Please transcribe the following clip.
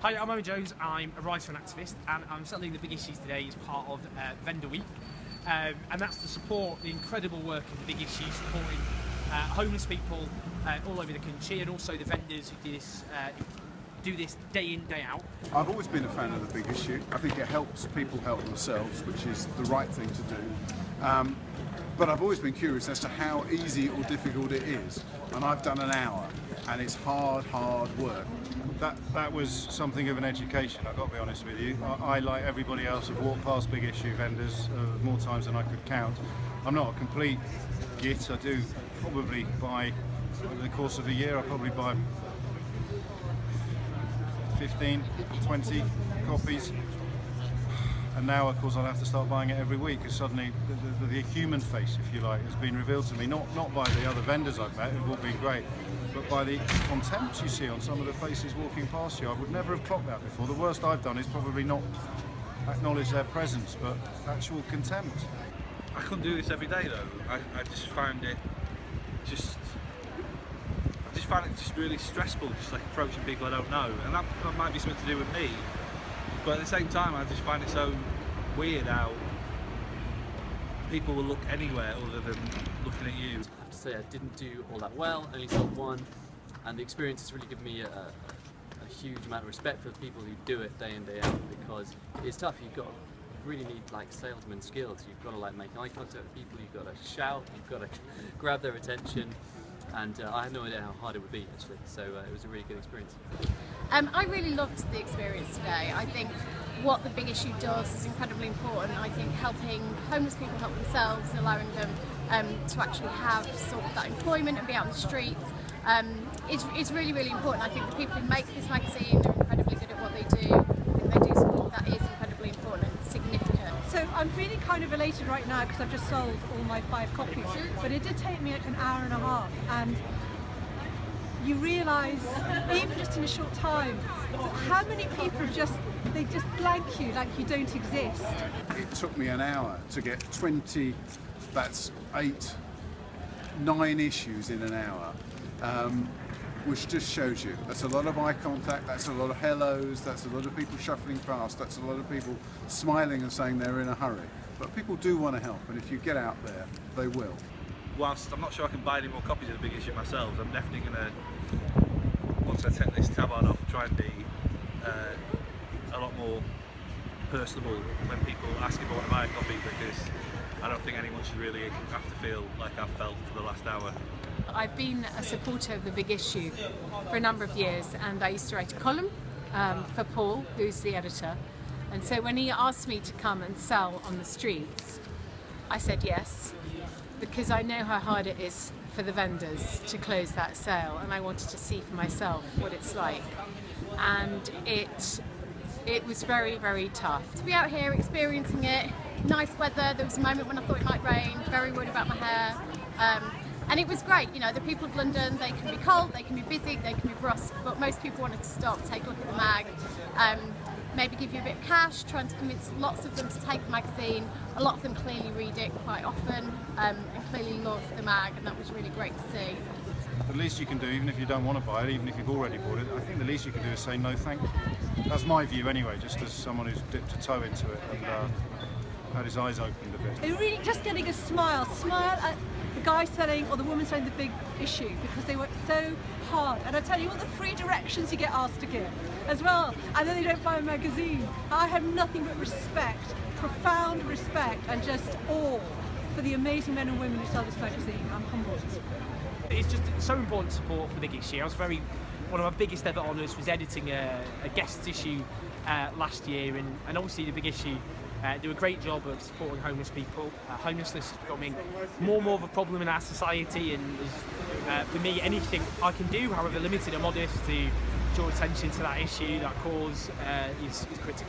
Hi, I'm Owen Jones. I'm a writer and activist, and I'm settling the big issues today as part of VendorWeek, and that's to support the incredible work of the big issues, supporting homeless people all over the country, and also the vendors who do this day in, day out. I've always been a fan of the big issue. I think it helps people help themselves, which is the right thing to do. But I've always been curious as to how easy or difficult it is. And I've done an hour, and it's hard work. That was something of an education, I've got to be honest with you. I like everybody else, have walked past big issue vendors more times than I could count. I'm not a complete git. I do probably buy, over the course of a year, I probably buy 15, 20 copies. And now, of course, I'll have to start buying it every week because suddenly the human face, if you like, has been revealed to me. Not by the other vendors I've met, who've all been great, but by the contempt you see on some of the faces walking past you. I would never have clocked that before. The worst I've done is probably not acknowledge their presence, but actual contempt. I couldn't do this every day though. I just find it just really stressful, just like approaching people I don't know, and that might be something to do with me. But at the same time, I just find it so weird how people will look anywhere other than looking at you. I have to say I didn't do all that well, only sold one, and the experience has really given me a huge amount of respect for the people who do it day in, day out, because it's tough. You really need like salesman skills. You've got to like make eye contact with people, you've got to shout, you've got to grab their attention, and I had no idea how hard it would be actually, so it was a really good experience. I really loved the experience today. I think what the big issue does is incredibly important. I think helping homeless people help themselves, allowing them to actually have sort of that employment and be out on the streets is really, really important. I think the people who make this magazine are incredibly good at what they do. I think they do support that is incredibly important and significant. So I'm feeling kind of elated right now because I've just sold all my 5 copies, but it did take me like an hour and a half, and you realise, even just in a short time, how many people just blank you like you don't exist. It took me an hour to get 20, that's 8, 9 issues in an hour, which just shows you that's a lot of eye contact, that's a lot of hellos, that's a lot of people shuffling past, that's a lot of people smiling and saying they're in a hurry. But people do want to help, and if you get out there, they will. Whilst I'm not sure I can buy any more copies of the big issue myself, I'm definitely going to, once I take this tab on off, try and be a lot more personable when people ask if I want to buy a copy, because I don't think anyone should really have to feel like I've felt for the last hour. I've been a supporter of the big issue for a number of years, and I used to write a column for Paul, who's the editor, and so when he asked me to come and sell on the streets, I said yes, because I know how hard it is for the vendors to close that sale, and I wanted to see for myself what it's like, and it was very, very tough. To be out here experiencing it, nice weather, there was a moment when I thought it might rain, very worried about my hair, and it was great. You know, the people of London, they can be cold, they can be busy, they can be brusque, but most people wanted to stop, take a look at the mag, maybe give you a bit of cash, trying to convince lots of them to take the magazine. A lot of them clearly read it quite often and clearly love the mag, and that was really great to see. The least you can do, even if you don't want to buy it, even if you've already bought it, I think the least you can do is say no thank you. That's my view anyway, just as someone who's dipped a toe into it and had his eyes opened a bit. They're really just getting a smile at the guy selling or the woman selling the big issue, because they work so hard. And I tell you all the 3 directions you get asked to give as well, and then they don't buy a magazine. I have nothing but respect, profound respect, and just awe for the amazing men and women who sell this magazine. I'm humbled. It's just so important to support the big issue. One of my biggest ever honours was editing a guest issue last year, and obviously the big issue do a great job of supporting homeless people. Homelessness is becoming more and more of a problem in our society, and for me, anything I can do, however limited or modest, to draw attention to that issue, that cause, is critical.